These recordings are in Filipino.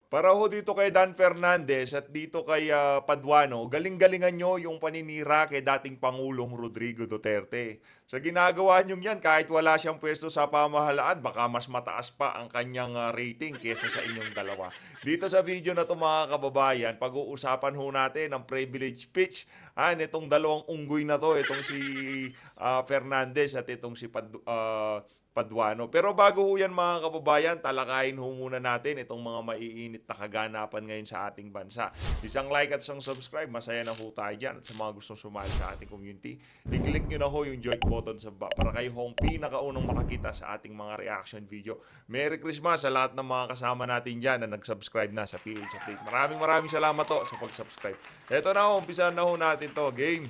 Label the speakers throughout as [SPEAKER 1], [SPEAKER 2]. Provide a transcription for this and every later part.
[SPEAKER 1] Para ho dito kay Dan Fernandez at dito kay Paduano, galing-galingan nyo yung paninira kay dating Pangulong Rodrigo Duterte. Sa ginagawa nyo yan, kahit wala siyang pwesto sa pamahalaan, baka mas mataas pa ang kanyang rating kesa sa inyong dalawa. Dito sa video na ito mga kababayan, pag-uusapan ho natin ang privilege speech nitong dalawang unggoy na to, itong si Fernandez at itong si Paduano. Pero bago ho yan mga kababayan, talakayin ho muna natin itong mga maiinit na kaganapan ngayon sa ating bansa. Isang like at isang subscribe, masaya na ho tayo dyan. At sa mga gustong sumali sa ating community, i-click nyo na ho yung join button sa baba para kayo hong pinakaunang makakita sa ating mga reaction video. Merry Christmas sa lahat ng mga kasama natin dyan na nag-subscribe na sa PH Update. Maraming salamat to sa pag-subscribe. Ito na ho, umpisa na ho natin to. Game!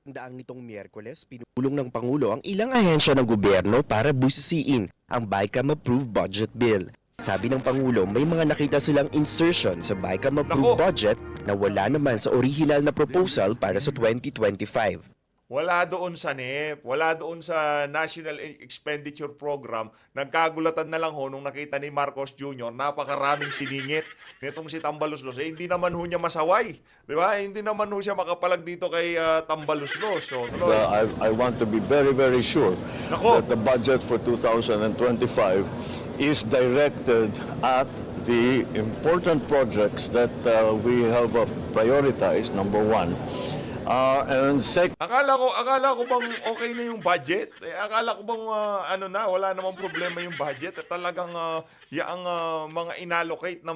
[SPEAKER 2] Daang nitong Miyerkules, pinulong ng Pangulo ang ilang ahensya ng gobyerno para busisiin ang BICAM Approved Budget Bill. Sabi ng Pangulo, may mga nakita silang insertion sa BICAM Approved Budget na wala naman sa original na proposal para sa 2025.
[SPEAKER 1] Wala doon sa NEP, wala doon sa National Expenditure Program. Nagkagulatan na lang ho nung nakita ni Marcos Jr. napakaraming siningit nitong si Tambaluslos. Hindi naman ho niya masaway. Di ba? Hindi naman ho siya makapalag dito kay Tambaluslos. So,
[SPEAKER 3] I want to be very sure that the budget for 2025 is directed at the important projects that we have prioritized, number one. And second,
[SPEAKER 1] akala ko bang okay na yung budget? Akala ko bang wala namang problema yung budget. Talagang yaang mga inallocate ng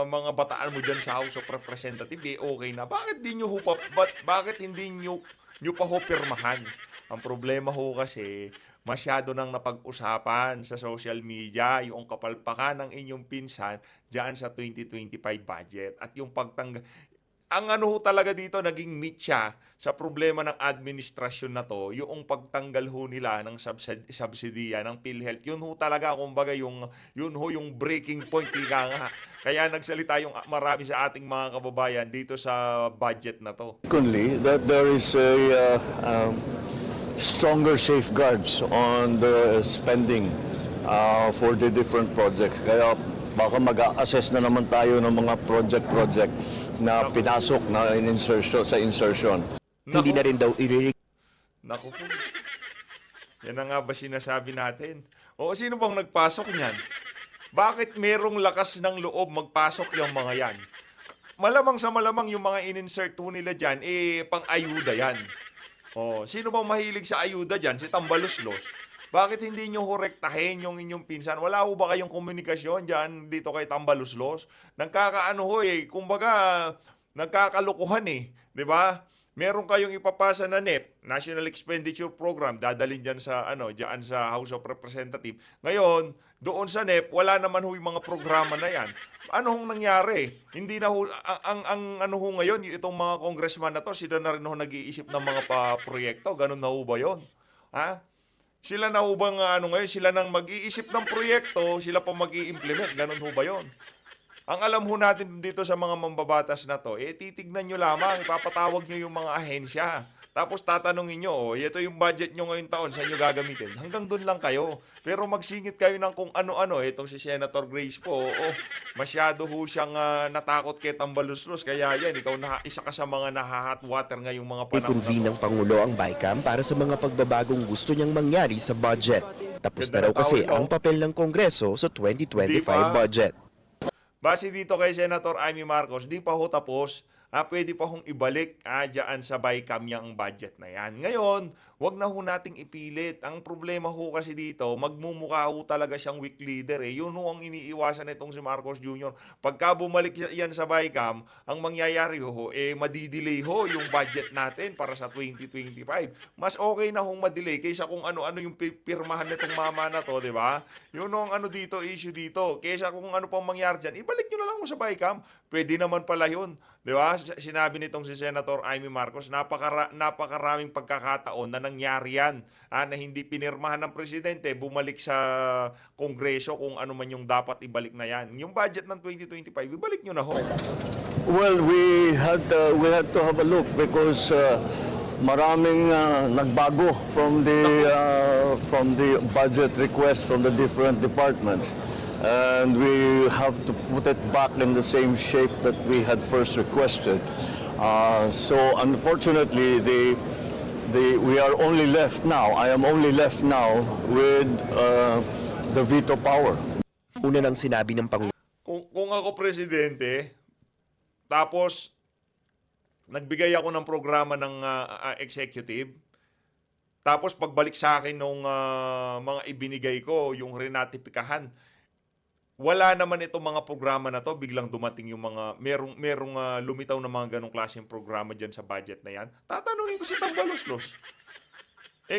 [SPEAKER 1] mga bataan mo diyan sa House of Representatives, okay na. Bakit hindi nyo pa ho pirmahan? Ang problema ho kasi masyado nang napag-usapan sa social media yung kapalpakan ng inyong pinsan diyan sa 2025 budget at yung ang ano ho talaga dito, naging mitya sa problema ng administrasyon na to, yung pagtanggal ho nila ng subsidiya ng PhilHealth. Yun ho talaga, kumbaga, yung breaking point, ika nga. Kaya nagsalita yung marami sa ating mga kababayan dito sa budget na to.
[SPEAKER 3] secondly, that there is stronger safeguards on the spending for the different projects. Kaya baka mag-a-assess na naman tayo ng mga project na pinasok na sa insertion.
[SPEAKER 2] Hindi na rin daw
[SPEAKER 1] Naku po. Yan na nga ba sinasabi natin? O sino bang nagpasok niyan? Bakit merong lakas ng loob magpasok yung mga yan? Malamang sa malamang yung mga in-insert ho nila dyan, pang-ayuda yan. O, sino bang mahilig sa ayuda dyan? Si Tambaluslos. Bakit hindi nyo horektahin yung inyong pinsan? Wala ho ba kayong komunikasyon dyan dito kay Tambaluslos? Kumbaga, nagkakalukuhan di ba? Meron kayong ipapasa na NEP, National Expenditure Program, dadalhin dyan sa House of Representatives. Ngayon, doon sa NEP, wala naman ho yung mga programa na yan. Ano hong nangyari? Hindi na ho, ang ngayon, itong mga congressman na to, sila na rin ho nag-iisip ng mga proyekto. Ganun na ho ba yun? Ha? Sila na ho bang ngayon, sila nang mag-iisip ng proyekto, sila pa mag-i-implement. Ganun ho ba yun? Ang alam ho natin dito sa mga mambabatas na to, titignan nyo lamang, ipapatawag nyo yung mga ahensya. Tapos tatanungin nyo, ito yung budget nyo ngayong taon, saan nyo gagamitin? Hanggang doon lang kayo. Pero magsingit kayo ng kung ano-ano. Itong si Senator Grace po, masyado ho siyang natakot kay Tambaluslos. Kaya yan, isa ka sa mga naha-hot water ngayong mga panahon.
[SPEAKER 2] i-convene ng Pangulo ang BICAM para sa mga pagbabagong gusto niyang mangyari sa budget. Tapos na raw kasi ang papel ng Kongreso sa 2025 budget.
[SPEAKER 1] Base dito kay Senator Amy Marcos, di pa ho tapos. Pwede pa hong ibalik dyan sa BICAM yung budget na yan. Ngayon, wag na ho nating ipilit. Ang problema ho kasi dito, magmumukha ho talaga siyang weak leader. Yun ho ang iniiwasan nitong si Marcos Jr. Pagka bumalik yan sa BICAM, ang mangyayari ho, madidelay ho yung budget natin para sa 2025. Mas okay na hong madelay kaysa kung ano-ano yung pirmahan nitong mama na to, di ba? Yun ho ang issue dito. Kaysa kung ano pang mangyari dyan, ibalik nyo na lang ho sa BICAM. Pwede naman pala yun. Di ba? Sinabi nitong si Senator Amy Marcos, napakaraming pagkakataon na nangyari yan na hindi pinirmahan ng presidente, bumalik sa Kongreso kung ano man yung dapat ibalik na yan. Yung budget ng 2025, ibalik nyo na ho.
[SPEAKER 3] Well, we had to have a look because maraming nagbago from the budget request from the different departments. and we have to put it back in the same shape that we had first requested. So unfortunately, we are only left now, I am only left now with the veto power.
[SPEAKER 2] Una nang sinabi ng Pangulo,
[SPEAKER 1] Kung ako presidente, tapos nagbigay ako ng programa ng executive, tapos pagbalik sa akin nung mga ibinigay ko, yung renatipikahan, wala naman itong mga programa na to, biglang dumating yung mga, merong lumitaw na mga ganong klaseng programa dyan sa budget na yan, tatanungin ko si Tambaloslos.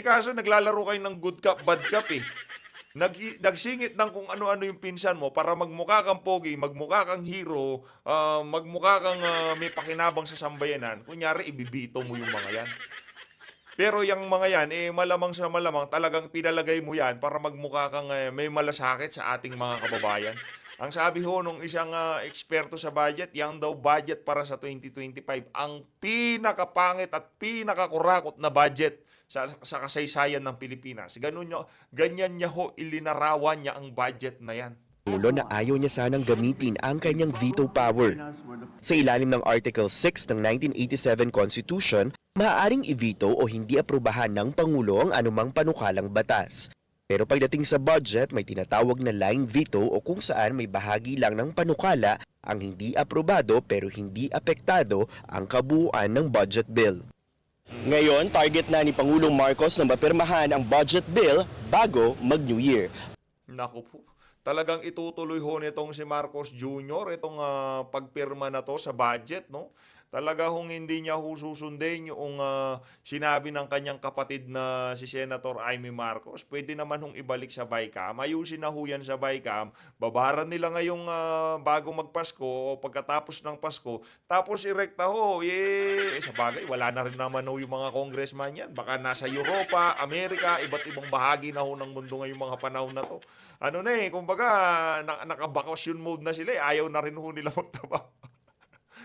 [SPEAKER 1] Kaso naglalaro kayo ng good cop, bad cop eh. Nagsingit ng kung ano-ano yung pinsan mo para magmukha kang pogi, magmukha kang hero, magmukha kang may pakinabang sa sambayanan. Kunyari, ibibito mo yung mga yan. Pero yung mga yan, malamang sa malamang, talagang pinalagay mo yan para magmukha kang may malasakit sa ating mga kababayan. Ang sabi ho nung isang eksperto sa budget, yang daw budget para sa 2025, ang pinakapangit at pinakakurakot na budget sa kasaysayan ng Pilipinas. Ganyan niya ho, ilinarawan niya ang budget na yan.
[SPEAKER 2] na ayaw niya sanang gamitin ang kanyang veto power. Sa ilalim ng Article 6 ng 1987 Constitution, maaaring i-veto o hindi aprubahan ng Pangulo ang anumang panukalang batas. Pero pagdating sa budget, may tinatawag na line veto o kung saan may bahagi lang ng panukala ang hindi aprobado pero hindi apektado ang kabuuan ng budget bill. Ngayon, target na ni Pangulong Marcos na mapirmahan ang budget bill bago mag-New Year.
[SPEAKER 1] Naku po, talagang itutuloy ho nitong si Marcos Jr. itong pagpirma na to sa budget, no? Talaga hong hindi niya susundin yung sinabi ng kanyang kapatid na si Senator Amy Marcos. Pwede naman hong ibalik sa BICAM. Ayusin na ho yan sa BICAM. Babaran nila ngayong bago magpasko o pagkatapos ng Pasko. Tapos irekta ho. Sa bagay, wala na rin naman ho yung mga congressman yan. Baka nasa Europa, Amerika, iba't ibang bahagi na ho ng mundo ngayong mga panahon na to. Kumbaga, naka-vacation mode na sila. Ayaw na rin ho nila magtrabaho.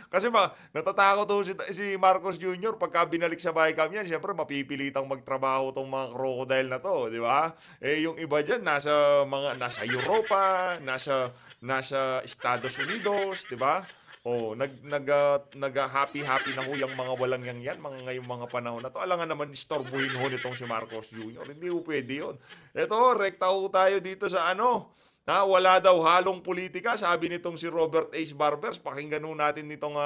[SPEAKER 1] Kasi natatakot ho si Marcos Jr. pagka binalik sa BICAM yan, siyempre mapipilitang magtrabaho tong mga crocodile na to, di ba? Yung iba dyan, nasa Europa, nasa Estados Unidos, di ba? Nag-happy-happy na ho yung mga walang yan, ngayong mga panahon na to. Alangan naman, istorbuhin ho nitong si Marcos Jr. Hindi ho pwede yun. Ito, rekta ho tayo dito sa wala daw halong politika, sabi nitong si Robert H. Barbers. Pakinggan natin nitong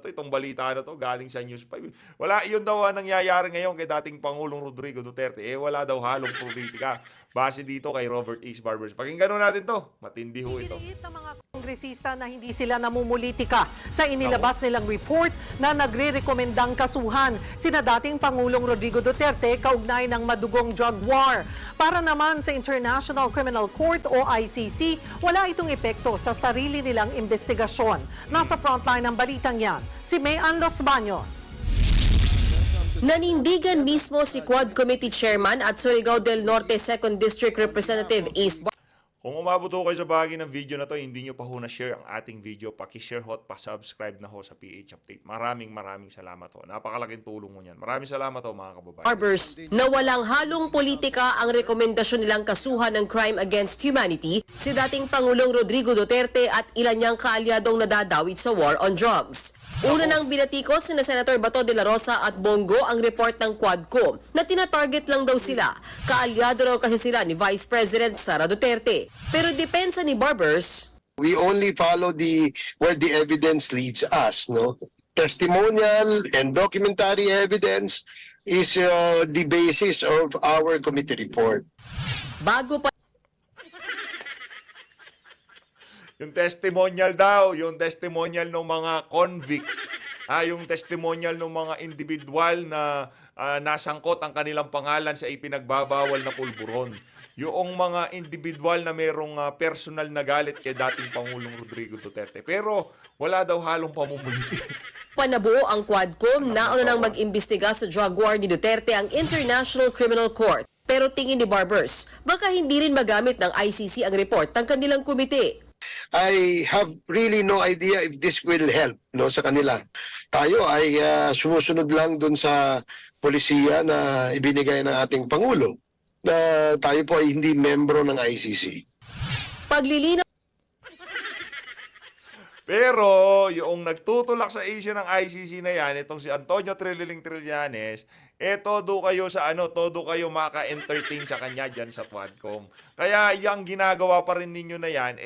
[SPEAKER 1] itong balita na to galing sa News 5. Wala, iyon daw nangyayari ngayon kay dating Pangulong Rodrigo Duterte. Wala daw halong politika. Base dito kay Robert H. Barbers. Pakinggan natin to. Matindi ho ito.
[SPEAKER 4] Pinilit ng mga kongresista na hindi sila namumulitika sa inilabas nilang report na nagre-rekomendang kasuhan sina dating Pangulong Rodrigo Duterte kaugnay ng madugong drug war. Para naman sa International Criminal Court o ICC, wala itong epekto sa sarili nilang investigasyon. Nasa frontline ng balitang yan, si Mayan Los Baños.
[SPEAKER 5] Nanindigan mismo si Quad Committee Chairman at Surigao del Norte 2nd District Representative Ace
[SPEAKER 1] Kung umabot ho kayo sa bahagi ng video na to, hindi nyo pa ho na-share ang ating video, paki-share ho at pa-subscribe na ho sa PH Update. Maraming salamat ho. Napakalaking tulong mo niyan. Maraming salamat ho mga kababayan.
[SPEAKER 5] Barbers na walang halong politika ang rekomendasyon nilang kasuhan ng crime against humanity si dating Pangulong Rodrigo Duterte at ilan niyang kaalyadong nadadawit sa war on drugs. Una nang binatikos ni Senator Bato de la Rosa at Bongo ang report ng Quadcom na tinatarget lang daw sila. Kaalyado raw kasi sila ni Vice President Sara Duterte. Pero depensa ni Barbers,
[SPEAKER 6] we only follow where the evidence leads us, no? Testimonial and documentary evidence is the basis of our committee report.
[SPEAKER 5] bago pa
[SPEAKER 1] Yung testimonial daw, yung testimonial ng mga convict, yung testimonial ng mga individual na nasangkot ang kanilang pangalan sa ipinagbabawal na pulburon. Yung mga individual na merong personal na galit kay dating Pangulong Rodrigo Duterte. Pero wala daw halong pamumulitin.
[SPEAKER 5] panabuo ang Quadcom na nang mag-imbestiga sa drug war ni Duterte ang International Criminal Court. Pero tingin ni Barbers, baka hindi rin magamit ng ICC ang report ng kanilang komite.
[SPEAKER 6] I have really no idea if this will help, no, sa kanila. Tayo ay sumusunod lang dun sa polisiya na ibinigay ng ating Pangulo na tayo po ay hindi membro ng ICC.
[SPEAKER 5] Paglilinaw
[SPEAKER 1] Pero yung nagtutulak sa issue ng ICC na yan, itong si Antonio Trillanes, todo kayo sa todo kayo maka-entertain sa kanya dyan sa Quadcom. Kaya yung ginagawa pa rin ninyo na yan,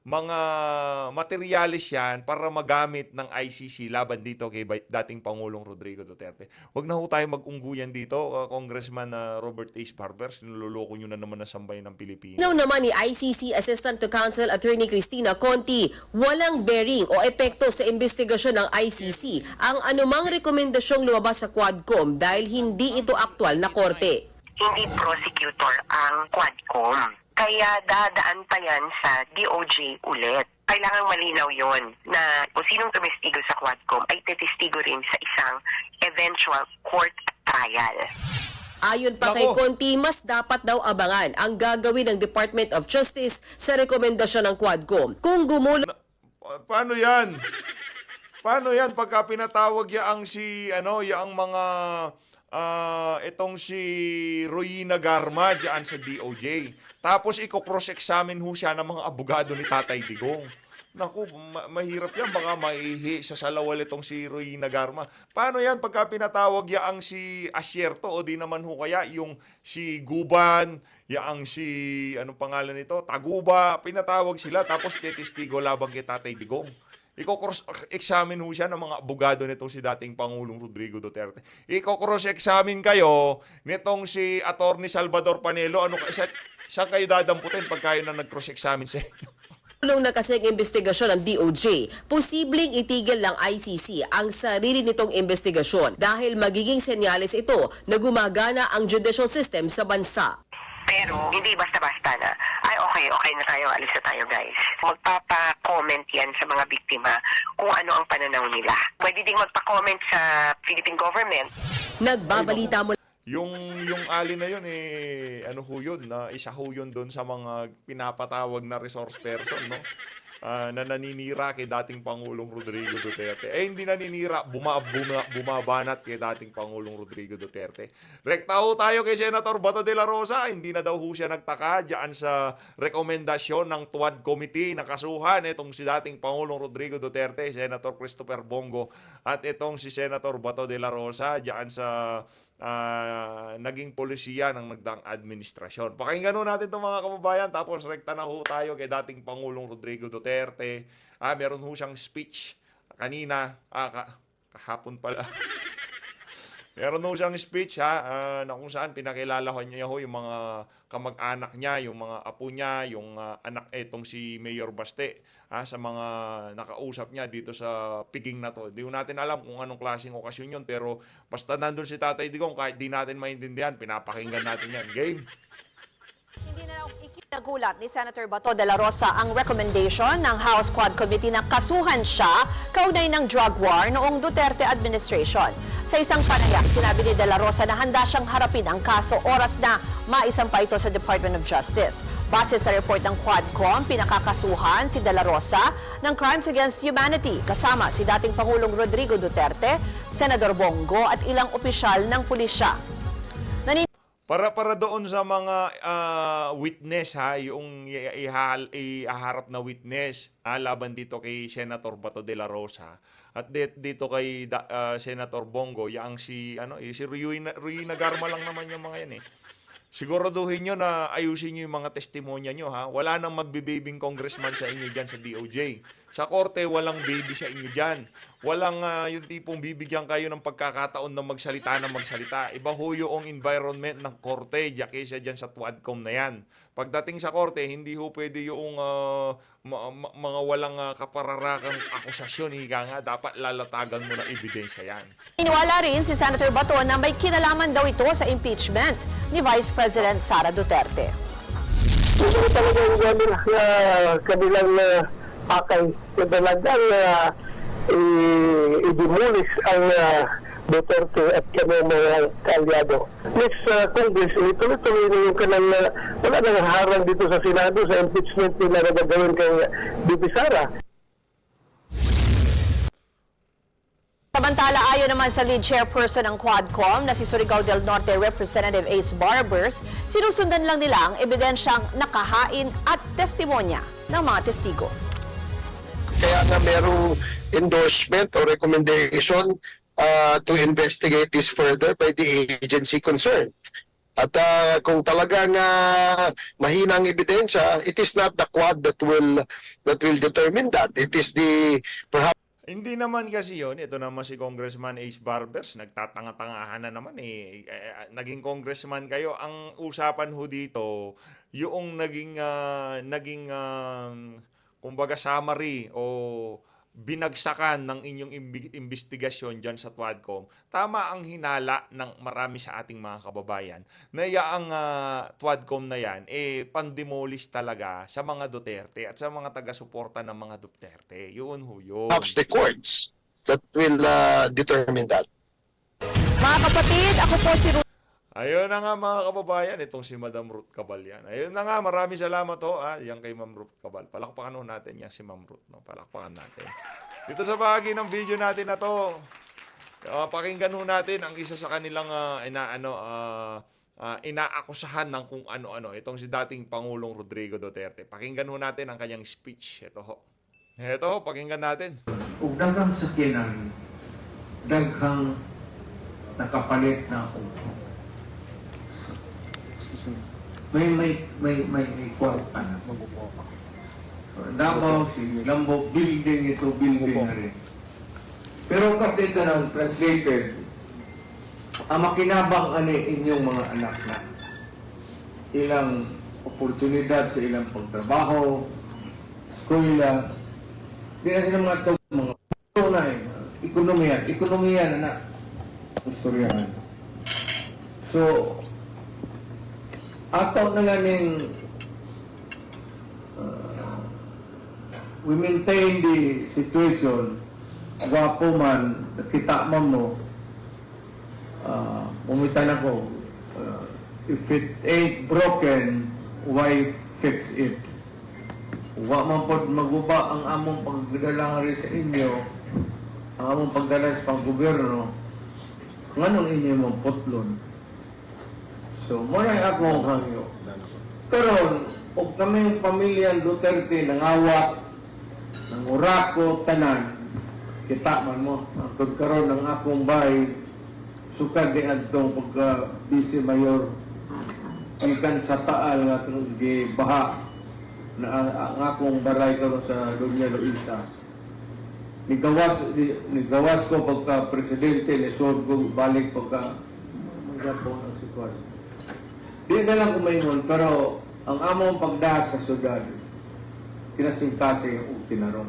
[SPEAKER 1] mga materyales yan para magamit ng ICC laban dito kay dating Pangulong Rodrigo Duterte. Huwag na ho tayo mag-ungguyan dito, Congressman Robert H. Barbers, niloloko nyo na naman ang sambayan ng Pilipinas.
[SPEAKER 5] Now naman ni ICC Assistant to Counsel Attorney Cristina Conti, walang bearing o epekto sa investigasyon ng ICC ang anumang rekomendasyong lumabas sa Quadcom dahil hindi ito aktwal na korte.
[SPEAKER 7] Hindi prosecutor ang Quadcom. Kaya dadaan pa yan sa DOJ ulit. Kailangang malinaw yon na kung sinong tumestigo sa Quadcom ay testigo rin sa isang eventual court trial.
[SPEAKER 5] Ayon pa kay Conti, mas dapat daw abangan ang gagawin ng Department of Justice sa rekomendasyon ng Quadcom. Kung gumulo
[SPEAKER 1] Paano yan? Paano yan pagka pinatawag yaang yaang mga itong si Royina Garma dyan sa DOJ. Tapos i-cross-examine ho siya ng mga abogado ni Tatay Digong. Naku, mahirap yan. Baka maihi sa salawal itong si Royina Garma. Paano yan pagka pinatawag yaang si Asierto o di naman ho kaya yung si Guban, yaang si, anong pangalan nito? Taguba. Pinatawag sila tapos testigo labang kay Tatay Digong. Iko-cross-examine ho siya ng mga abogado nitong si dating Pangulong Rodrigo Duterte. Iko-cross-examine kayo nitong si Attorney Salvador Panelo. Saan kayo dadamputin pag kayo na nag-cross-examine sa inyo?
[SPEAKER 5] Tulong na kasing investigasyon ng DOJ, posibleng itigil ng ICC ang sarili nitong investigasyon dahil magiging senyales ito na gumagana ang judicial system sa bansa.
[SPEAKER 7] Pero hindi basta-basta na, ay okay na tayo, alis na tayo guys. Magpapa-comment yan sa mga biktima kung ano ang pananaw nila. Pwede ding magpa-comment sa Philippine government.
[SPEAKER 5] Nagbabalita mo
[SPEAKER 1] Yung ali na yun, ho yun, isa ho yun doon sa mga pinapatawag na resource person, no? Na naninira kay dating Pangulong Rodrigo Duterte. Hindi naninira, bumabanat kay dating Pangulong Rodrigo Duterte. Rekta ho tayo kay Senator Bato de la Rosa. Hindi na daw ho siya nagtaka dyan sa rekomendasyon ng TUAD Committee na kasuhan itong si dating Pangulong Rodrigo Duterte, Senator Christopher Bongo, at itong si Senator Bato de la Rosa dyan sa naging polisiya ng nagdaang administrasyon. Pakinggan ho natin itong mga kababayan, tapos rekta na ho tayo kay dating Pangulong Rodrigo Duterte. Meron ho siyang speech kanina, kahapon pala. Meron ho siyang speech na kung saan pinakilala niya ho yung mga kamag-anak niya, yung mga apo niya, yung anak etong si Mayor Baste, sa mga nakausap niya dito sa piging na to. Di natin alam kung anong klaseng okasyon yun, pero basta nandun si Tatay Digong, kahit di natin maintindihan, pinapakinggan natin yan. Game!
[SPEAKER 8] Hindi na ikinagulat ni Senator Bato de la Rosa ang recommendation ng House Quad Committee na kasuhan siya kaugnay ng drug war noong Duterte administration. Sa isang panayam, sinabi ni de la Rosa na handa siyang harapin ang kaso oras na maisampa ito sa Department of Justice. Base sa report ng Quadcom, pinakakasuhan si de la Rosa ng Crimes Against Humanity kasama si dating Pangulong Rodrigo Duterte, Senador Bongo at ilang opisyal ng pulisya.
[SPEAKER 1] Para doon sa mga witness yung ihaharap na witness laban dito kay Senator Bato de la Rosa at dito kay Senator Bongo, yang si Royina Garma lang naman yung mga yan Siguraduhin nyo na ayusin nyo yung mga testimonya nyo Wala nang magbibibing congressman sa inyo dyan sa DOJ. Sa korte, walang baby sa inyo dyan. Walang yung tipong bibigyan kayo ng pagkakataon na magsalita. Iba ho yung environment ng korte, kaysa dyan sa TUADCOM na yan. Pagdating sa korte, hindi ho pwede yung mga walang kapararakang akusasyon. Dapat lalatagan mo ng ebidensya yan.
[SPEAKER 8] Iniwala rin si Senator Bato na may kinalaman daw ito sa impeachment ni Vice President Sara Duterte.
[SPEAKER 9] Ito talaga yung kanilang akay na talagang i-demolish ang Duterte at kanyang mga kaalyado. Next Congress, tuloy-tuloy na yung kanang wala nang harang dito sa Senado sa impeachment nila na gagawin kay BP Sara.
[SPEAKER 8] Samantala, ayon naman sa lead chairperson ng Quadcom na si Surigao del Norte Representative Ace Barbers, sinusundan lang nila ang ebidensyang nakahain at testimonya ng mga testigo.
[SPEAKER 6] Kaya nga merong endorsement or recommendation to investigate this further by the agency concerned. At kung talagang mahina ang ebidensya, it is not the Quad that will determine that. It is the perhaps
[SPEAKER 1] Hindi naman kasi yun. Ito naman si Congressman Ace Barbers. Nagtatanga-tangahan na naman eh. Naging congressman kayo. Ang usapan ho dito, yung naging kumbaga summary o binagsakan ng inyong investigasyon dyan sa TWADCOM, tama ang hinala ng marami sa ating mga kababayan na ang TWADCOM na yan, pandemolish talaga sa mga Duterte at sa mga taga-suporta ng mga Duterte. Yun ho yun.
[SPEAKER 6] the courts that will determine that.
[SPEAKER 8] Mga kapatid, ako po si
[SPEAKER 1] Ayun na nga mga kababayan, itong si Madam Ruth Cabal yan. Ayun na nga, maraming salamat ho. Yan kay Ma'am Ruth Cabal. Palakpakan ho natin yan si Ma'am Ruth. No? Palakpakan natin. Dito sa bahagi ng video natin na to, pakinggan ho natin ang isa sa kanilang inaakusahan ng kung ano-ano. Itong si dating Pangulong Rodrigo Duterte. Pakinggan ho natin ang kanyang speech. Ito ho, pakinggan natin.
[SPEAKER 10] Ug daghang sakyanan, daghang nakapalit na ako. May kwarta na. Davao, si Lambok, building ito, building na rin. Pero ang kapita ng translated, ang makinabang ani inyong mga anak na ilang oportunidad sa ilang pagtrabaho, eskwela, di na sila mga tunay, ekonomiya na istoryahan. So, ato na ganing we maintain the situation. Gwapo man, nakita mo, umitan ako, if it ain't broken, why fix it? Wa man po maguba ang among pagdala rin sa inyo, ang among pagdala sa pang-gobyerno, nganong inyo mong putlon. So, muna ako hangyo. Karon, og kaming pamilyang Duterte nangawat, nangurako, tanan, kita man mo, ang pagkaroon ng akong bahay, sukad di adtong pagka-vice mayor, ikan sa taal nga itong gibaha na ang akong baray karon sa Doña Luisa. Nigawas ko pagka-presidente, nisod ko balik magapon ang sitwasyon. Di na lang kumaingon, pero ang among pagdaas sa syudad, kinasing-kasing ang tinaron.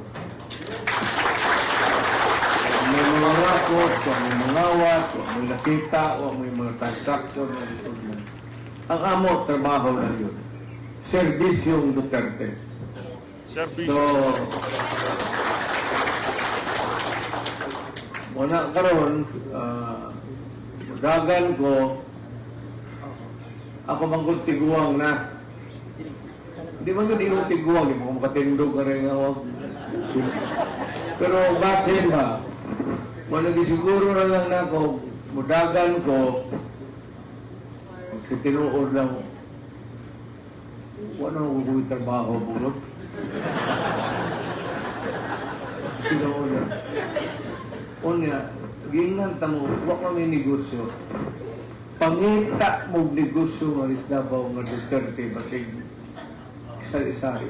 [SPEAKER 10] May mga rakot, may mga awat, may nakita, may mga transaksyon, ang amo, trabaho na yun. Serbisyong Duterte. So, muna karon, dagan ko, ako manggol tiguang na. Hindi man yun yung tiguang, hindi mo makatindog ka rin ako. Pero base ba, siguro na lang na ako, mudagan ko, magsitinuod lang, wala nang gugulit trabaho, bulot. Tinuod lang. Unya, gingan tamo, wala kami negosyo. Pangita mong negosyo ng Davao nga Duterte, basig isa-isa.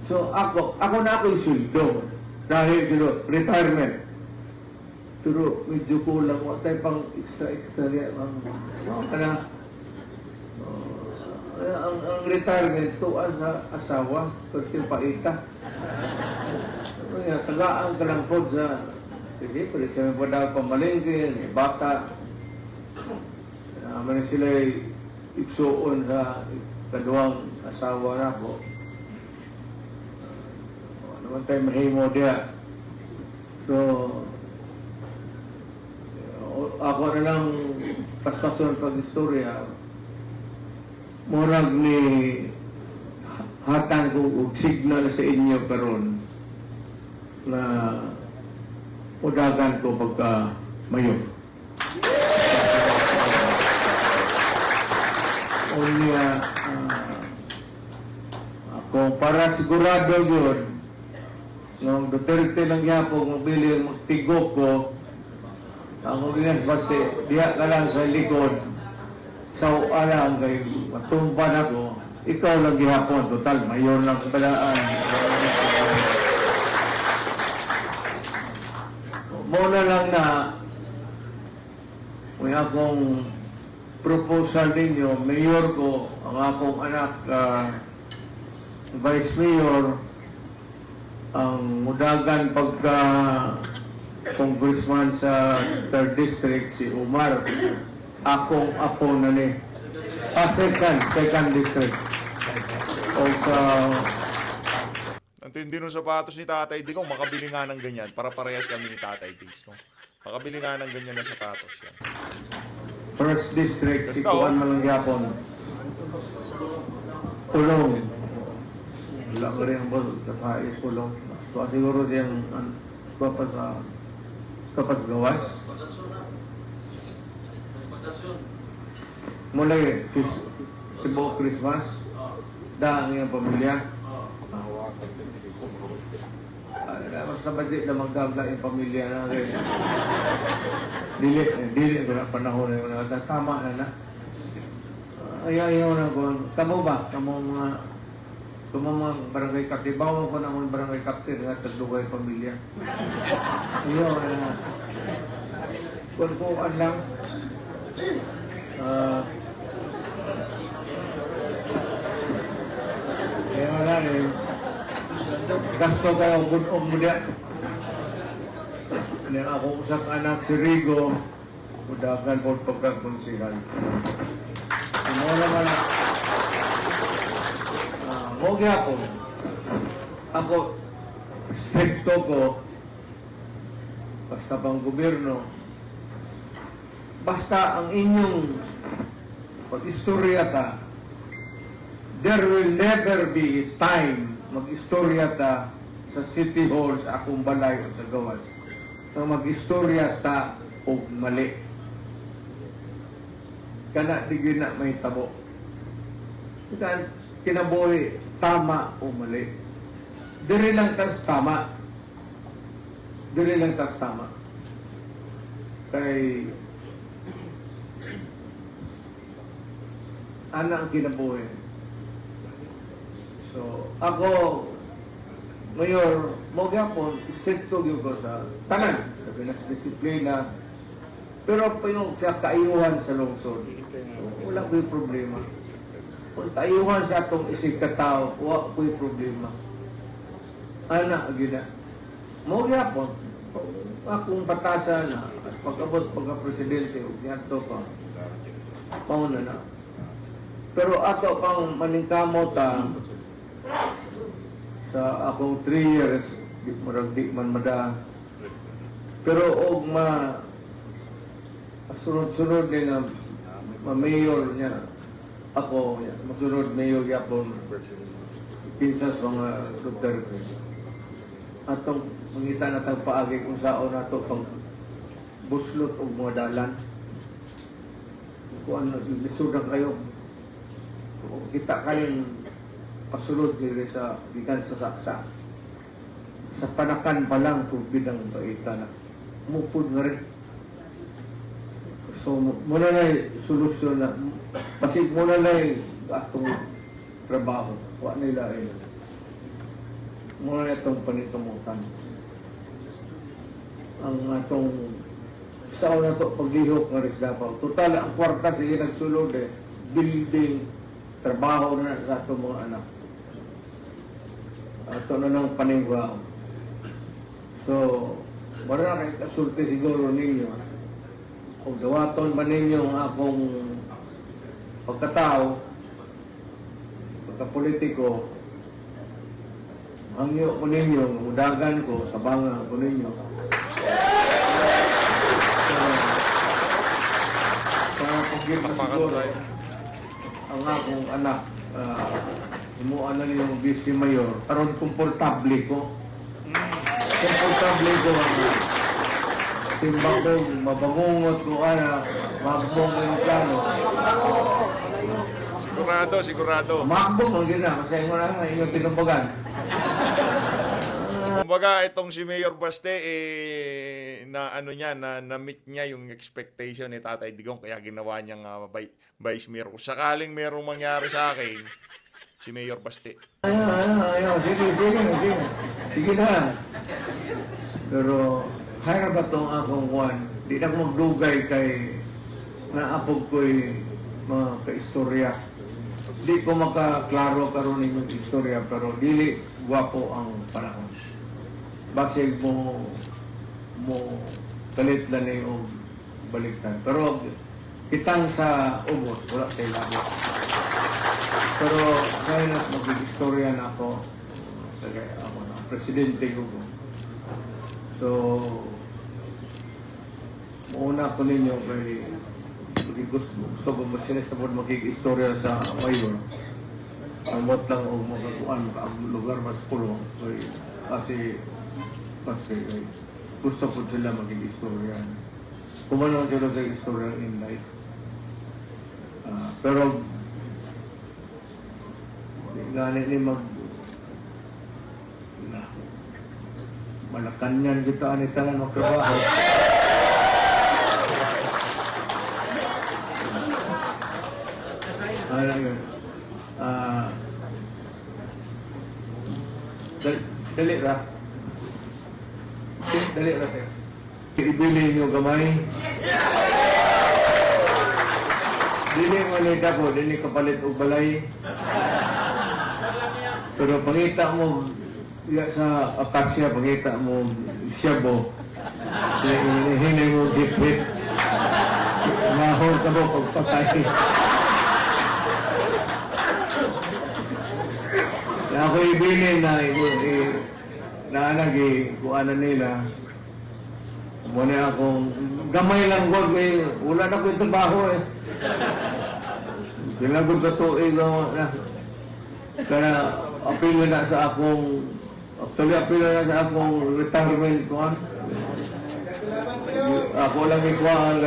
[SPEAKER 10] So ako na ako yung sweldo. Dahil sila, retirement. Pero medyo kulang, wala tayo pang extra rin. Ang retirement, tuan sa asawa, pagting paita. Tagaan ka lang po sa, sige, pwede siya may padang pamalingkin, may bata. Naman sila ipsuon sa kaduang asawa na po. Naman tayo mahimo diya. So, ako na lang paspason pag-istorya. Murag ni hatang ko og signal sa inyo karon na udagan ko pagka mayor. Unya, ako para sigurado yun, Nung Duterte lang yapon, mabili magtigok ko, ang ulingan basta diha ka lang sa likod, sa alam kay matumban ako, ikaw lang gihapon, total, mayor lang kabalaan. Muna lang na may akong proposal ninyo, mayor ko, ang akong anak, vice mayor, ang mudagan pagka congressman sa 3rd District, si Umar, akong apo na ni. Second District. O sa...
[SPEAKER 1] Ang tindi ng sapatos ni Tatay Digong, makabili nga ng ganyan para parehas kami ni Tatay Diggs, no? Makabili nga ng ganyan na sapatos yan.
[SPEAKER 10] 1st District, si
[SPEAKER 1] Ikaw.
[SPEAKER 10] Kuan Malangyapon. Pulong. Wala ko rin ang boss, kapais pulong. So siguro siyang kapas gawas. Mula tibo Christmas, daang iyang pamilya. Basta ba di na magdagdag yung pamilya na rin. Dili ko na panahon na yun. Tama na na. Ayaw na ko. Kamo ba? Kamo mga barangay captain. Bawa ko na mga barangay captain nga tagdugay pamilya. Ayaw na. Kunsuan lang. Kaya wala rin. Gasto kayo bunong mo diya. Nang akong usap anak si Rigo, mudagan po pagkakonsihan. Ano naman na, huwag ako. Ako, stricto ko, basta pang gobyerno, basta ang inyong pag-istorya ka, there will never be a time mag-istorya ta sa City Hall, sa akong balay o sa gawas, na mag-istorya ta o mali. Kana di na may tabo. Kan kinabuhi tama o mali. Dili lang tas tama. Dili lang tas tama. Kay ana ang kinabuhi. So, ako, Mayor, mo gyapon, stricto gyud ko sa tanan, sa pinagdisiplina. Pero pa yung sa kaayuhan sa lungsod, wala ko'y problema. Kung kaayuhan sa atong isig katao, wala ko'y problema. Ana, gina. Mo gyapon, akong batasan na, at pag-abot pagka-presidente, yan to pa, pauna na. Pero ato pang maningkamot sa akong 3 years, di man mada. Pero og sunod-sunod din nga ma-mayor niya, ako, masunod mayor yapon, pinsas mga Duterte. Atong mangita na tang paagi kung saan na ito pang buslot o mga dalan. Kung ano, lisudan kayo. Kita kayong pasulod diri sa gikan sa saksa. Sa panakan pa lang tubig ang baita na. Mupod nga rin. So, muna na solusyon na. Pasig muna na atong trabaho. Wa nila ay. Muna na itong panitumutan. Ang atong sao na ito paglihok nga rin dapat. Total, ang kwarta sige nagsulod building, trabaho na sa itong mga anak. Ito na ng paningwao. So, wala na kayo kasulti siguro ninyo. Kung dawaton ba ninyo ang akong pagkatao, pagkapolitiko, hangyo ko ninyo, udagan ko, tabangan ko ninyo. So, pagkita siguro, ang akong anak, himuan na niyong vice mayor, karon komportable ko. Komportable ko ang simba ko, mabangungot ko, mabong ko yung plano.
[SPEAKER 1] Sigurado.
[SPEAKER 10] Mabong, hindi na, kasi mo na nga inyong tinumbagan.
[SPEAKER 1] Kumbaga, itong si Mayor Baste, na ano niya, na meet niya yung expectation ni Tatay Digong, kaya ginawa niyang Vice Mayor. Kung sakaling merong mangyari sa akin, si Mayor Baste.
[SPEAKER 10] Ayaw. Sige na. Pero, kaya ba itong akong kwan? Di na ako magdugay kay naapog ko'y mga kaistorya. Di ko makaklaro karon ng istorya, pero dili guwapo ang panahon. Basig mo kalit lang o baliktad. Pero kitang sa ubos, wala tayo labot. Pero kaya na mag-istorya na ako, kaya ako na, presidente ko. So, mauna ko ninyo kay gusto ko sinesabot makikistorya sa mayor. Amot lang o makakuan ang lugar mas pulo. Kasi gusto ko sila makikistorya. Kumano sila sa istorya in life. Pero ganit ni malakanyan kita anita na magtrabaho. Dali ra. Dali ra. Ibili nyo gamay. Dili mo nita ko, dili kapalit og balay. Pero pangita mo sa akasya, pangita mo siyabo. Hinay mo dipit. Mahol ka mo pagpatay. Na ako ibilin na kuanan nila. Muna akong gamay lang ko, wala na ko yung trabaho eh. Pinagod ka to na. Kaya apilo na sa akong, actually apilo na sa akong retirement kuan. Ako lang ikuha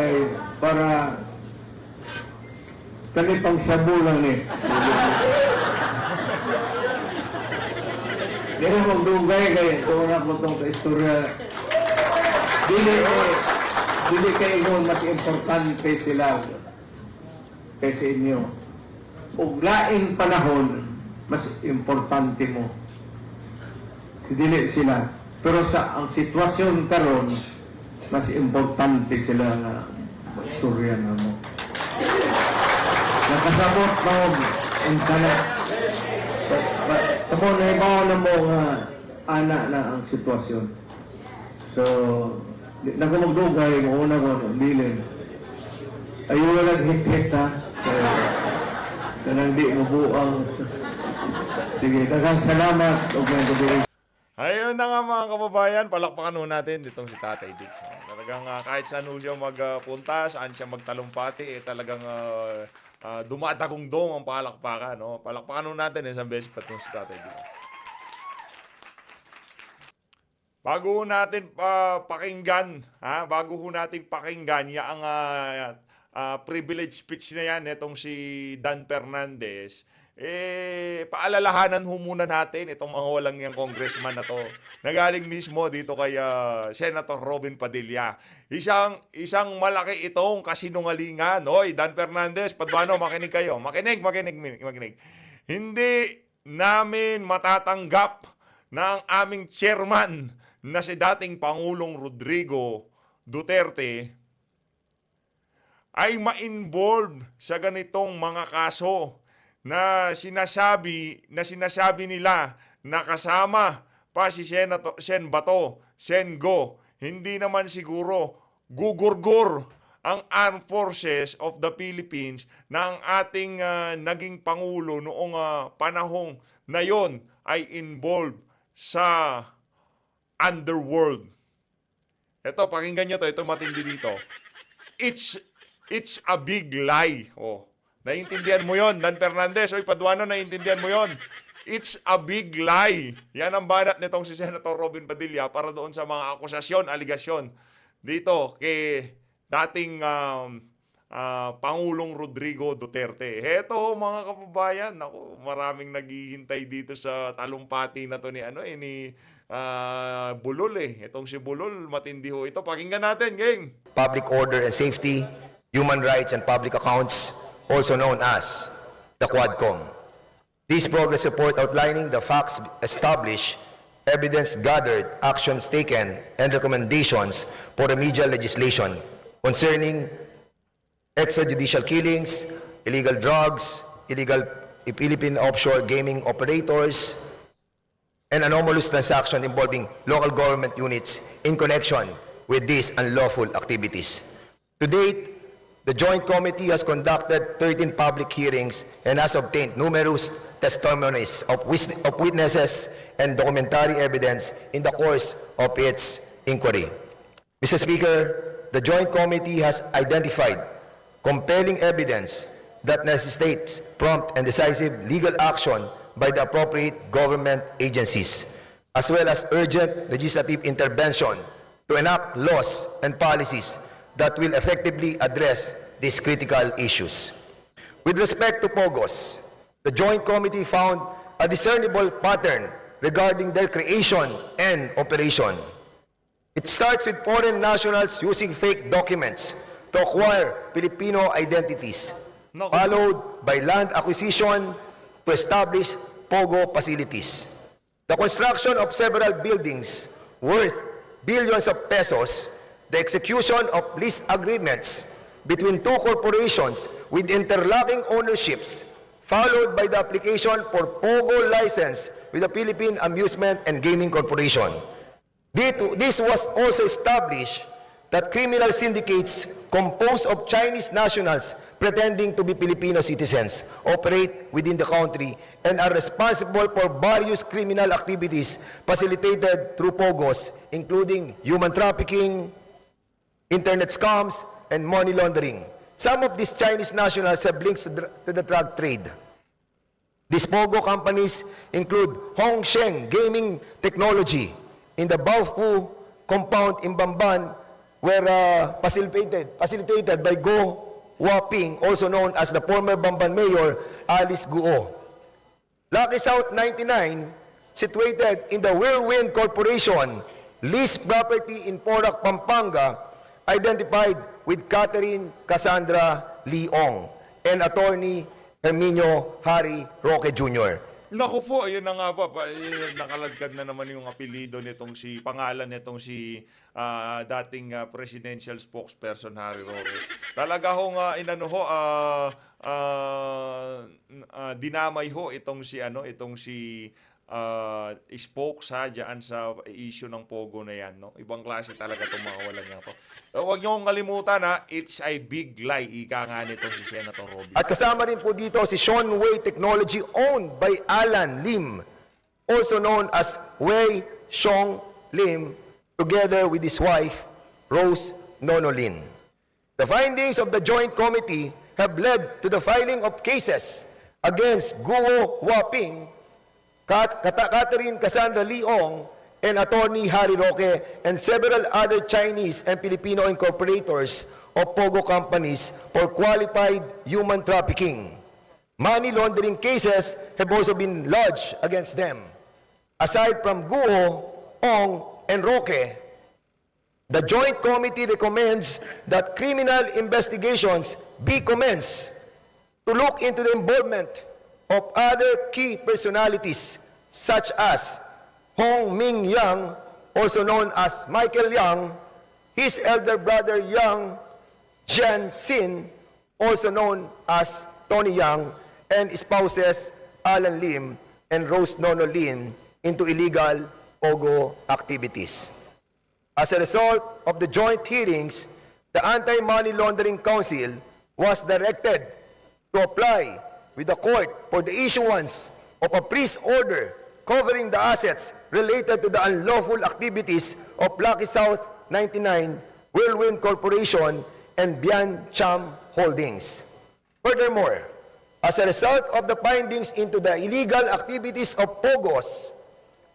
[SPEAKER 10] para kanipang sabu lang eh. Pero magdugay kayo, ito na po itong istorya. Dili kayo mas importante sila kaysa inyo. Ug laing panahon, mas importante mo. Dili sila. Pero sa ang sitwasyon karon, mas importante sila na istorya na mo. Nakasabot mo ang salas. Tamo na ibaw na mo nga ana na ang sitwasyon. So, nagumagdugay mo una ko bilin. Ayaw lang hit-hit ha. Kanang di mo buang. Sige, daghang salamat.
[SPEAKER 1] Ayun na nga mga kababayan, palakpakan ho natin ditong si Tatay Diggs. Talagang kahit saan ho siya magpunta, saan siya magtalumpati, talagang dumadagong-dong ang palakpakan. No? Palakpakan ho natin isang beses pa itong si Tatay Diggs. Bago ho natin pakinggan, ang privilege speech na yan, itong si Dan Fernandez, paalalahanan ho muna natin itong mga walang yung congressman na to. Nagaling mismo dito kay Senator Robin Padilla. Isang malaki itong kasinungalingan. Hoy, Dan Fernandez, Paduano, makinig kayo. Makinig. Hindi namin matatanggap na ang aming chairman na si dating Pangulong Rodrigo Duterte ay ma-involve sa ganitong mga kaso na sinasabi nila na kasama pa si Sen Bato, Sen Go. Hindi naman siguro gugurgur ang Armed Forces of the Philippines na ang ating naging Pangulo noong panahong na yon ay involved sa underworld. Ito, pakinggan nyo to. Ito matindi dito. It's a big lie. Oh. Naiintindihan mo yon, Dan Fernandez. Oy, Paduano, naiintindihan mo yon. It's a big lie. Yan ang banat nitong si Senator Robin Padilla para doon sa mga akusasyon, aligasyon dito kay dating Pangulong Rodrigo Duterte. Heto ho, mga kababayan, naku, maraming naghihintay dito sa talumpati na to ni Bulol eh. Itong si Bulol, matindi ho ito. Pakinggan natin, gang.
[SPEAKER 11] Public Order and Safety, Human Rights and Public Accounts, also known as the Quadcom. This progress report outlining the facts established, evidence gathered, actions taken, and recommendations for remedial legislation concerning extrajudicial killings, illegal drugs, illegal Philippine offshore gaming operators, and anomalous transactions involving local government units in connection with these unlawful activities. To date, the Joint Committee has conducted 13 public hearings and has obtained numerous testimonies of witnesses and documentary evidence in the course of its inquiry. Mr. Speaker, the Joint Committee has identified compelling evidence that necessitates prompt and decisive legal action by the appropriate government agencies, as well as urgent legislative intervention to enact laws and policies that will effectively address these critical issues. With respect to POGOs, the Joint Committee found a discernible pattern regarding their creation and operation. It starts with foreign nationals using fake documents to acquire Filipino identities, followed by land acquisition to establish POGO facilities. The construction of several buildings worth billions of pesos, the execution of lease agreements between two corporations with interlocking ownerships, followed by the application for POGO license with the Philippine Amusement and Gaming Corporation. This was also established that criminal syndicates composed of Chinese nationals pretending to be Filipino citizens operate within the country and are responsible for various criminal activities facilitated through POGOs, including human trafficking, internet scams, and money laundering. Some of these Chinese nationals have links to the drug trade. These POGO companies include Hongsheng Gaming Technology in the Baofu compound in Bamban, were facilitated by Go Waping, also known as the former Bamban Mayor, Alice Guo. Lucky South 99, situated in the Whirlwind Corporation, leased property in Porac, Pampanga, identified with Catherine Cassandra Leong and attorney Herminio Harry Roque Jr.
[SPEAKER 1] Naku po, ayun na nga ba, nakaladkad na naman yung apelido nitong pangalan nitong dating presidential spokesperson Harry Roque. Talaga hong dinamay ho itong spokes diyan sa issue ng Pogo na yan, no? Ibang klase talaga itong mga walang yan to. Huwag niyo kong kalimutan it's a big lie, ika nga nito si Senator Robby.
[SPEAKER 11] At kasama rin po dito si Sean Wei Technology owned by Alan Lim, also known as Wei Xiong Lim, together with his wife, Rose Nono Lin. The findings of the Joint Committee have led to the filing of cases against Guo Waping, Catherine Cassandra Leong, and attorney Harry Roque, and several other Chinese and Filipino incorporators of POGO companies for qualified human trafficking. Money laundering cases have also been lodged against them. Aside from Guo, Ong, and Roque, the Joint Committee recommends that criminal investigations be commenced to look into the involvement of other key personalities such as Hong Ming Yang, also known as Michael Yang, his elder brother Yang Jianxin, also known as Tony Yang, and spouses Alan Lim and Rose Nono Lin into illegal POGO activities. As a result of the joint hearings, the Anti-Money Laundering Council was directed to apply with the court for the issuance of a freeze order covering the assets related to the unlawful activities of Lucky South 99, Whirlwind Corporation, and Bian Cham Holdings. Furthermore, as a result of the findings into the illegal activities of POGOs,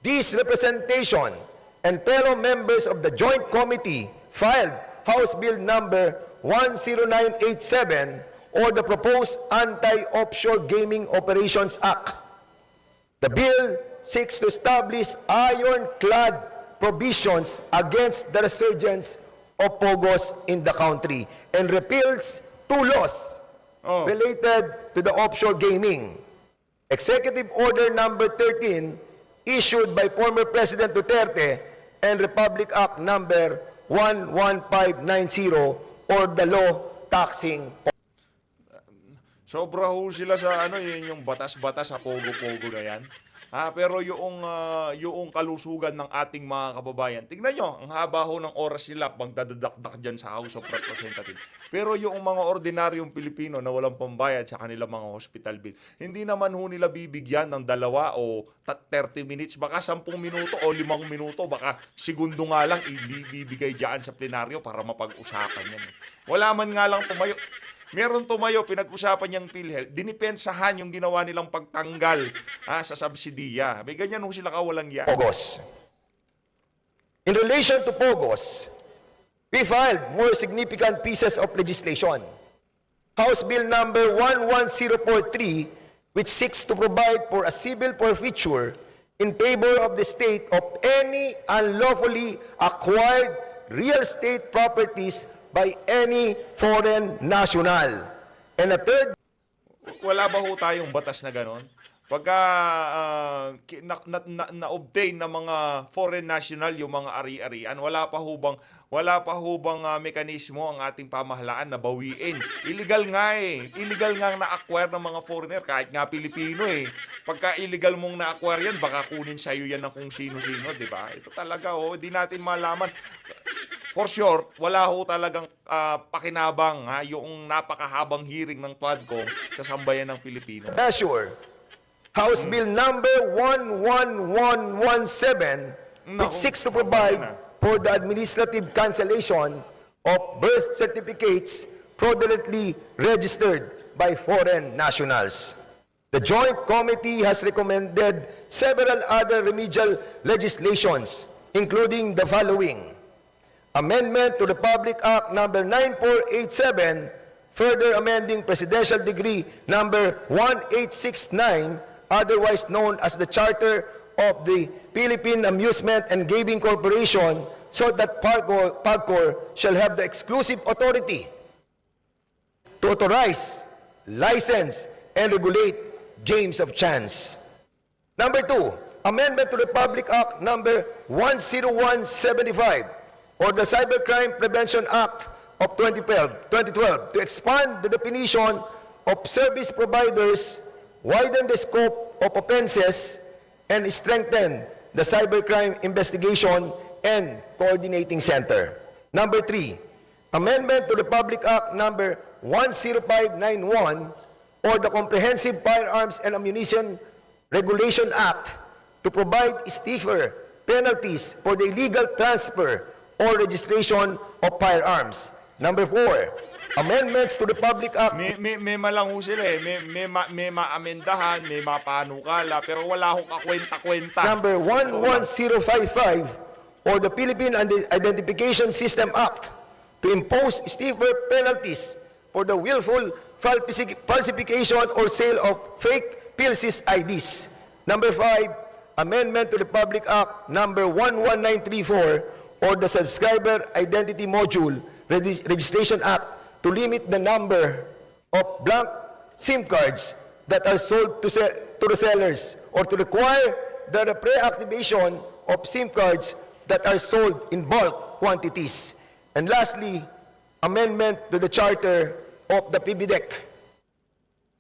[SPEAKER 11] this representation and fellow members of the Joint Committee filed House Bill number 10987 or the proposed Anti-Offshore Gaming Operations Act. The bill seeks to establish ironclad provisions against the resurgence of POGOs in the country and repeals 2 laws related to the offshore gaming. Executive Order Number 13 issued by former President Duterte and Republic Act Number 11590 or the law taxing.
[SPEAKER 1] Sobra ho sila sa yun yung batas-batas sa pogo-pogo na yan. Pero yung kalusugan ng ating mga kababayan, tignan nyo, ang haba ho ng oras nila pagdadadakdak dyan sa House of Representatives. Pero yung mga ordinaryong Pilipino na walang pambayad sa kanilang mga hospital bill, hindi naman ho nila bibigyan ng 2 o 30 minutes, baka 10 minuto o 5 minuto, baka segundo nga lang ibibigay dyan sa plenaryo para mapag-usapan yan. Wala man nga lang tumayo. Meron tumayo, pinag-usapan niyang PhilHealth, dinipensahan yung ginawa nilang pagtanggal sa subsidiya. May ganyan ho sila kawalang yan.
[SPEAKER 11] POGOs. In relation to POGOs, we filed more significant pieces of legislation. House Bill number 11043, which seeks to provide for a civil forfeiture in favor of the state of any unlawfully acquired real estate properties by any foreign national. And a third,
[SPEAKER 1] Wala ba ho tayong batas na ganon? Pagka na-obtain ng mga foreign national yung mga ari-arian, wala pa ho bang mekanismo ang ating pamahalaan na bawiin? Illegal nga eh. Illegal nga na-acquire ng mga foreigner, kahit nga Pilipino eh. Pagka illegal mong na-acquire yan, baka kunin sa'yo yan ng kung sino-sino, di ba? Ito talaga di natin malaman. For sure, wala ho talagang pakinabang yung napakahabang hearing ng Quadcom sa sambayan ng Pilipino.
[SPEAKER 11] measure, House Bill number 11117, which seeks to provide for the administrative cancellation of birth certificates fraudulently registered by foreign nationals. The Joint Committee has recommended several other remedial legislations, including the following: Amendment to the Republic Act number 9487, further amending Presidential Decree number 1869, otherwise known as the Charter of the Philippine Amusement and Gaming Corporation, so that PAGCOR shall have the exclusive authority to authorize, license, and regulate games of chance. Number 2, Amendment to the Republic Act number 10175, or the Cybercrime Prevention Act of 2012 to expand the definition of service providers, widen the scope of offenses, and strengthen the Cybercrime Investigation and Coordinating Center. Number 3, Amendment to the Republic Act number 10591, or the Comprehensive Firearms and Ammunition Regulation Act to provide stiffer penalties for the illegal transfer or registration of firearms. Number 4, amendments to the Public Act.
[SPEAKER 1] May malang ho sila eh. May maamendahan, may mapanukala, pero wala ho kakwenta-kwenta.
[SPEAKER 11] Number 11055, or the Philippine Identification System Act, to impose stiffer penalties for the willful falsification or sale of fake PLC's IDs. Number 5, amendment to the Public Act number 11934, or the Subscriber Identity Module Registration Act, to limit the number of blank SIM cards that are sold to the sellers, or to require the pre-activation of SIM cards that are sold in bulk quantities. And lastly, amendment to the Charter of the PBDEC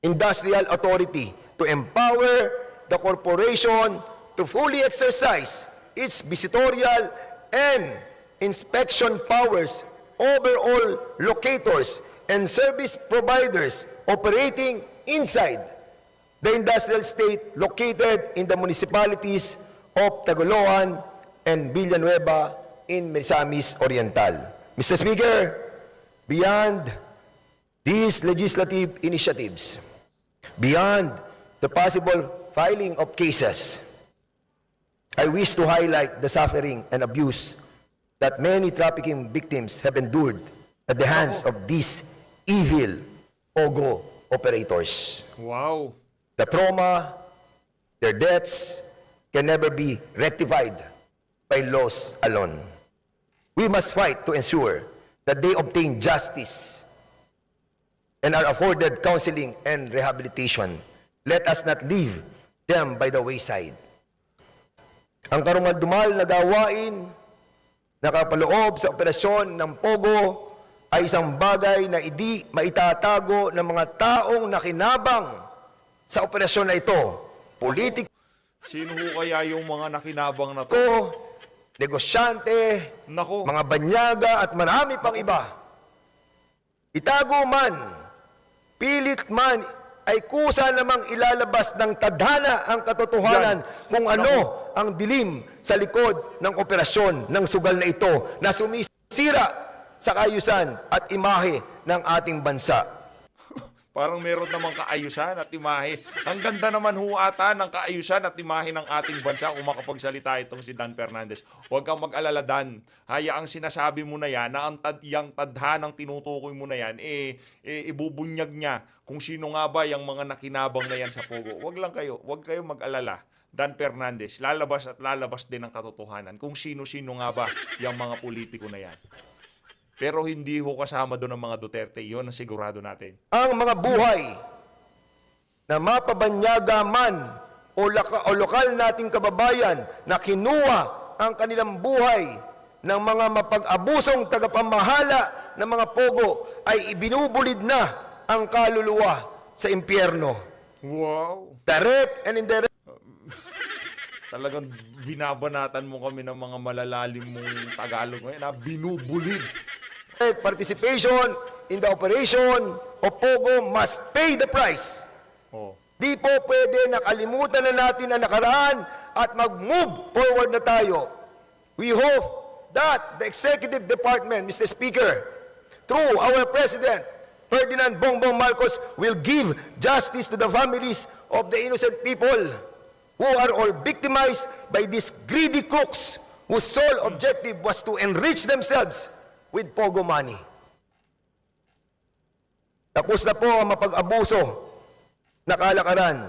[SPEAKER 11] Industrial Authority to empower the corporation to fully exercise its visitorial and inspection powers over all locators and service providers operating inside the industrial state located in the municipalities of Tagoloan and Villanueva in Misamis Oriental. Mr. Speaker, beyond these legislative initiatives, beyond the possible filing of cases, I wish to highlight the suffering and abuse that many trafficking victims have endured at the hands of these evil POGO operators.
[SPEAKER 1] Wow.
[SPEAKER 11] The trauma, their deaths can never be rectified by laws alone. We must fight to ensure that they obtain justice and are afforded counseling and rehabilitation. Let us not leave them by the wayside. Ang karumal-dumal na gawain na kapaloob sa operasyon ng POGO ay isang bagay na hindi maitatago ng mga taong nakinabang sa operasyon na ito. Politiko,
[SPEAKER 1] Sino ho kaya yung mga nakinabang na to?
[SPEAKER 11] negosyante,
[SPEAKER 1] Nako.
[SPEAKER 11] mga banyaga at marami pang iba. Itago man, pilit man, ay kusa namang ilalabas ng tadhana ang katotohanan kung ano ang dilim sa likod ng operasyon ng sugal na ito na sumisira sa kaayusan at imahe ng ating bansa.
[SPEAKER 1] Parang meron namang kaayusan at imahe. Ang ganda naman ho ata ng kaayusan at imahe ng ating bansa kung makapagsalita itong si Dan Fernandez. Huwag kang mag-alala, Dan. Hayaang sinasabi mo na yan, na ang yung tadhanang tinutukoy mo na yan, ibubunyag niya kung sino nga ba yung mga nakinabang na yan sa POGO. Huwag kayo mag-alala. Dan Fernandez, lalabas at lalabas din ang katotohanan kung sino-sino nga ba yung mga politiko na yan. Pero hindi ho kasama doon ang mga Duterte. Iyon ang sigurado natin.
[SPEAKER 11] Ang mga buhay na mapabanyaga man o lokal nating kababayan na kinuha ang kanilang buhay ng mga mapag-abusong tagapamahala ng mga POGO ay ibinubulid na ang kaluluwa sa impyerno.
[SPEAKER 1] Wow!
[SPEAKER 11] Direct and indirect.
[SPEAKER 1] Talagang binabanatan mo kami ng mga malalalim mong Tagalog ngayon. Binubulid.
[SPEAKER 11] Participation in the operation of POGO must pay the price.
[SPEAKER 1] Oh.
[SPEAKER 11] Di po pwede nakalimutan na natin ang nakaraan at mag-move forward na tayo. We hope that the Executive Department, Mr. Speaker, through our President, Ferdinand Bongbong Marcos, will give justice to the families of the innocent people who are all victimized by these greedy crooks whose sole objective was to enrich themselves with POGO money. Tapos na po ang mapag-abuso na kalakaran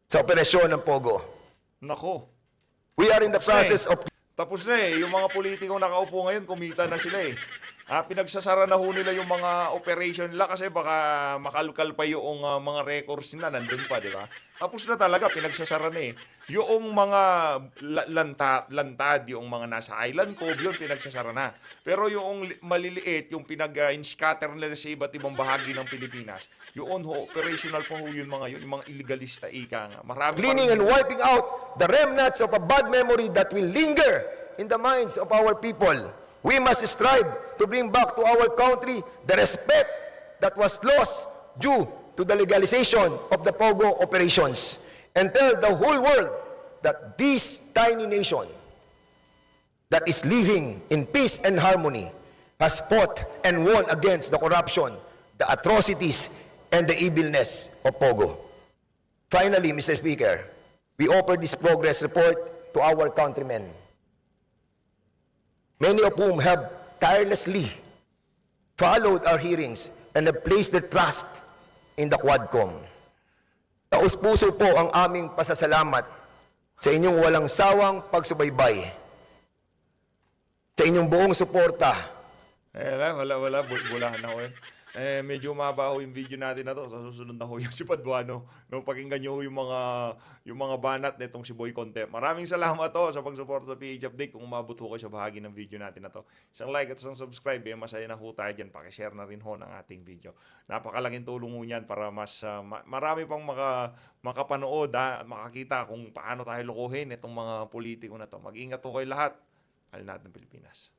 [SPEAKER 11] sa operasyon ng POGO.
[SPEAKER 1] Nako.
[SPEAKER 11] We are in the process of...
[SPEAKER 1] Tapos na eh. Yung mga politikong nakaupo ngayon, kumita na sila eh. Pinagsasara na ho nila yung mga operation nila kasi baka makalkal pa yung mga records nila nandun pa, di ba? Tapos na talaga, pinagsasara na eh. Yung mga lantad, yung mga nasa Island Cove, yun pinagsasara na. Pero yung maliliit, yung pinag-scatter nila sa iba't ibang bahagi ng Pilipinas, yun ho, operational pa ho yun yung mga illegalista, ika nga. Marami
[SPEAKER 11] cleaning and wiping out the remnants of a bad memory that will linger in the minds of our people. We must strive to bring back to our country the respect that was lost due to the legalization of the POGO operations and tell the whole world that this tiny nation that is living in peace and harmony has fought and won against the corruption, the atrocities, and the evilness of POGO. Finally, Mr. Speaker, we offer this progress report to our countrymen, many of whom have tirelessly followed our hearings and have placed their trust in the Quadcom. Taus-puso po ang aming pasasalamat sa inyong walang sawang pagsubaybay, sa inyong buong suporta.
[SPEAKER 1] Wala. Bulahan ako yun. Medyo mabaho yung video natin na to. Sa susunod na ho yung si Paduano. Nung pakinggan nyo yung mga banat nitong si Boy Conte. Maraming salamat to sa pagsuporta sa PH Update. Kung umabot ho kayo sa bahagi ng video natin na to. Isang like at isang subscribe. Masaya na ho tayo dyan. Pakishare na rin ho ng ating video. Napakalaking tulong ho yan para mas marami pang makapanood at makakita kung paano tayo lokohin itong mga politiko na to. Mag-ingat ho kayo lahat. Mahal natin Pilipinas.